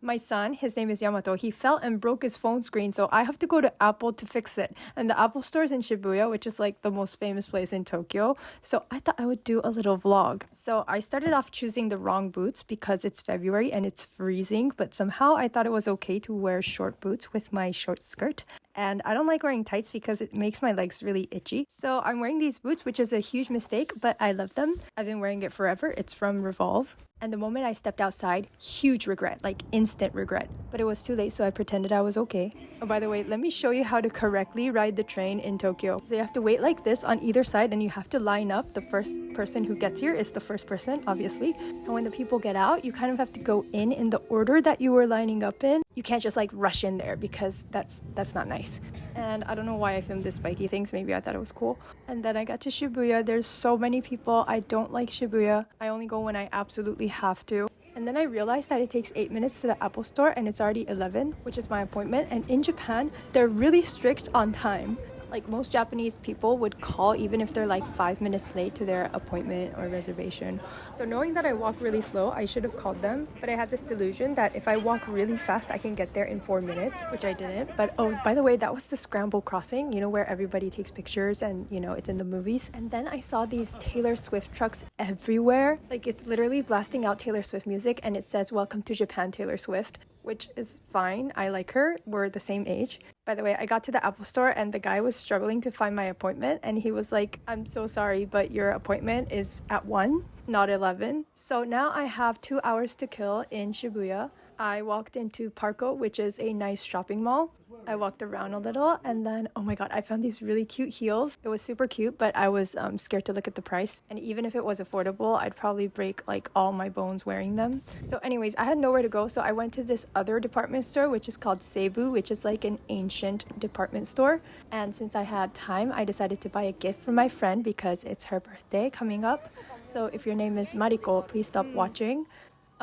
My son, his name is Yamato, he fell and broke his phone screen, so I have to go to Apple to fix it. And the Apple store is in Shibuya, which is like the most famous place in Tokyo. So I thought I would do a little vlog. So I started off choosing the wrong boots because it's February and it's freezing, but somehow I thought it was okay to wear short boots with my short skirt. And I don't like wearing tights because it makes my legs really itchy. So I'm wearing these boots, which is a huge mistake, but I love them. I've been wearing it forever. It's from Revolve. And the moment I stepped outside, huge regret, like instant regret. But it was too late, so I pretended I was okay. Oh, by the way, let me show you how to correctly ride the train in Tokyo. So you have to wait like this on either side and you have to line up. The first person who gets here is the first person, obviously. And when the people get out, you kind of have to go in the order that you were lining up in. You can't just like rush in there because that's not nice. And I don't know why I filmed this spiky things. Maybe I thought it was cool. And then I got to Shibuya. There's so many people. I don't like Shibuya. I only go when I absolutely have to. And then I realized that it takes 8 minutes to the Apple store and it's already 11, which is my appointment. And in Japan, they're really strict on time. Like most Japanese people would call even if they're like 5 minutes late to their appointment or reservation. So knowing that I walk really slow, I should have called them. But I had this delusion that if I walk really fast, I can get there in 4 minutes, which I didn't. But oh, by the way, that was the Scramble Crossing, you know, where everybody takes pictures and, you know, it's in the movies. And then I saw these Taylor Swift trucks everywhere. Like it's literally blasting out Taylor Swift music and it says, "Welcome to Japan, Taylor Swift." Which is fine. I like her. We're the same age. By the way, I got to the Apple store and the guy was struggling to find my appointment and he was like, "I'm so sorry, but your appointment is at 1, not 11. So now I have 2 hours to kill in Shibuya. I walked into Parco, which is a nice shopping mall. I walked around a little and then, oh my god, I found these really cute heels. It was super cute, but I was scared to look at the price. And even if it was affordable, I'd probably break like all my bones wearing them. So anyways, I had nowhere to go, so I went to this other department store, which is called Seibu, which is like an ancient department store. And since I had time, I decided to buy a gift for my friend because it's her birthday coming up. So if your name is Mariko, please stop watching.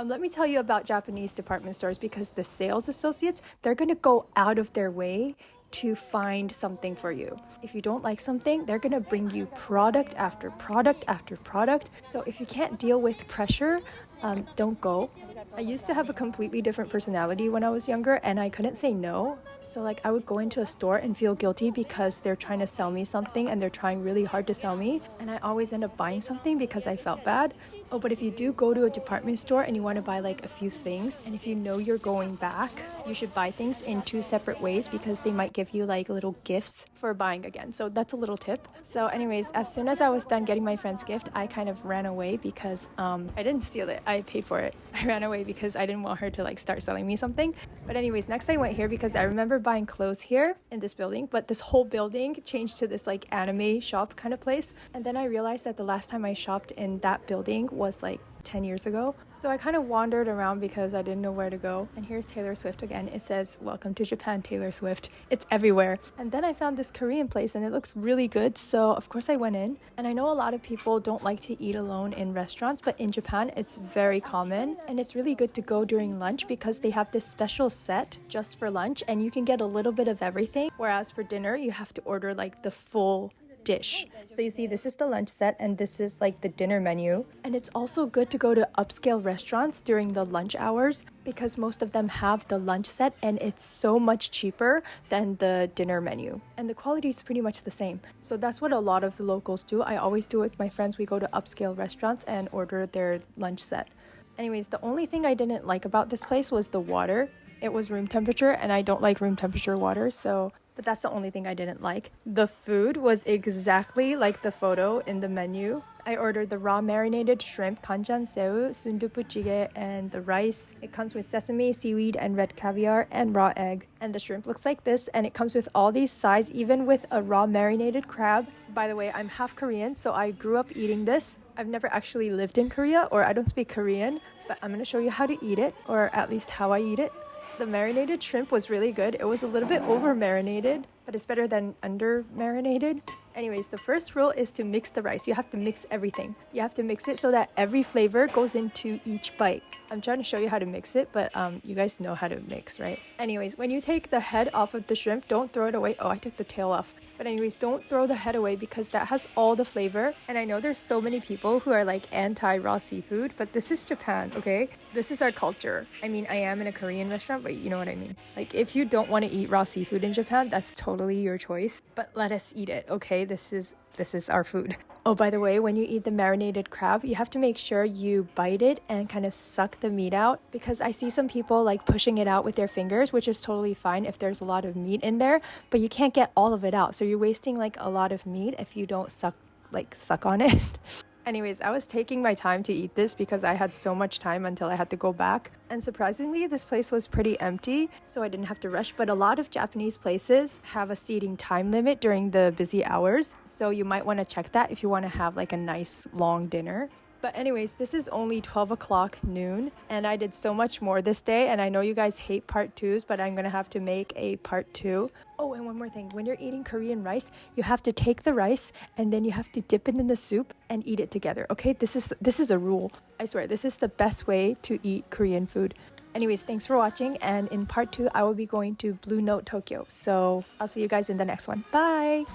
Let me tell you about Japanese department stores because the sales associates, they're going to go out of their way to find something for you. If you don't like something, they're going to bring you product after product after product. So if you can't deal with pressure, don't go. I used to have a completely different personality when I was younger and I couldn't say no. So like I would go into a store and feel guilty because they're trying to sell me something and they're trying really hard to sell me. And I always end up buying something because I felt bad. Oh, but if you do go to a department store and you want to buy like a few things, and if you know you're going back, you should buy things in 2 separate ways because they might give you like little gifts for buying again. So that's a little tip. So anyways, as soon as I was done getting my friend's gift, I kind of ran away because I didn't steal it. I paid for it. I ran away because I didn't want her to like start selling me something. But anyways, next I went here because I remember buying clothes here in this building, but this whole building changed to this like anime shop kind of place. And then I realized that the last time I shopped in that building was like 10 years ago. So I kind of wandered around because I didn't know where to go. And here's Taylor Swift again. It says, "Welcome to Japan, Taylor Swift." It's everywhere. And then I found this Korean place and it looked really good. So of course I went in. And I know a lot of people don't like to eat alone in restaurants, but in Japan it's very common. And it's really good to go during lunch because they have this special set just for lunch and you can get a little bit of everything. Whereas for dinner, you have to order like the full dish. So you see, this is the lunch set and this is like the dinner menu. And it's also good to go to upscale restaurants during the lunch hours because most of them have the lunch set and it's so much cheaper than the dinner menu. And the quality is pretty much the same. So that's what a lot of the locals do. I always do it with my friends. We go to upscale restaurants and order their lunch set. Anyways, the only thing I didn't like about this place was the water. It was room temperature and I don't like room temperature water, but that's the only thing I didn't like. The food was exactly like the photo in the menu. I ordered the raw marinated shrimp, kanjan seu, sundubu jjigae, and the rice. It comes with sesame, seaweed, and red caviar, and raw egg. And the shrimp looks like this, and it comes with all these sides, even with a raw marinated crab. By the way, I'm half Korean, so I grew up eating this. I've never actually lived in Korea, or I don't speak Korean, but I'm gonna show you how to eat it, or at least how I eat it. The marinated shrimp was really good. It was a little bit over marinated, but but it's better than under marinated. Anyways, the first rule is to mix the rice. You have to mix everything. You have to mix it so that every flavor goes into each bite. I'm trying to show you how to mix it, but you guys know how to mix, right? Anyways, when you take the head off of the shrimp, don't throw it away. Oh, I took the tail off. But anyways, don't throw the head away because that has all the flavor. And I know there's so many people who are like anti-raw seafood, but this is Japan, okay? This is our culture. I mean, I am in a Korean restaurant, but you know what I mean. Like, if you don't want to eat raw seafood in Japan, that's totally your choice. But let us eat it, okay? This is our food. Oh, by the way, when you eat the marinated crab, you have to make sure you bite it and kind of suck the meat out, because I see some people like pushing it out with their fingers, which is totally fine if there's a lot of meat in there, but you can't get all of it out. So you're wasting like a lot of meat if you don't suck on it. Anyways, I was taking my time to eat this because I had so much time until I had to go back. And surprisingly, this place was pretty empty, so I didn't have to rush. But a lot of Japanese places have a seating time limit during the busy hours. So you might want to check that if you want to have like a nice long dinner. But anyways, this is only 12 o'clock noon, and I did so much more this day, and I know you guys hate part 2s, but I'm gonna have to make a part 2. Oh, and one more thing. When you're eating Korean rice, you have to take the rice, and then you have to dip it in the soup and eat it together, okay? This is a rule. I swear, this is the best way to eat Korean food. Anyways, thanks for watching, and in part 2, I will be going to Blue Note Tokyo. So I'll see you guys in the next one. Bye!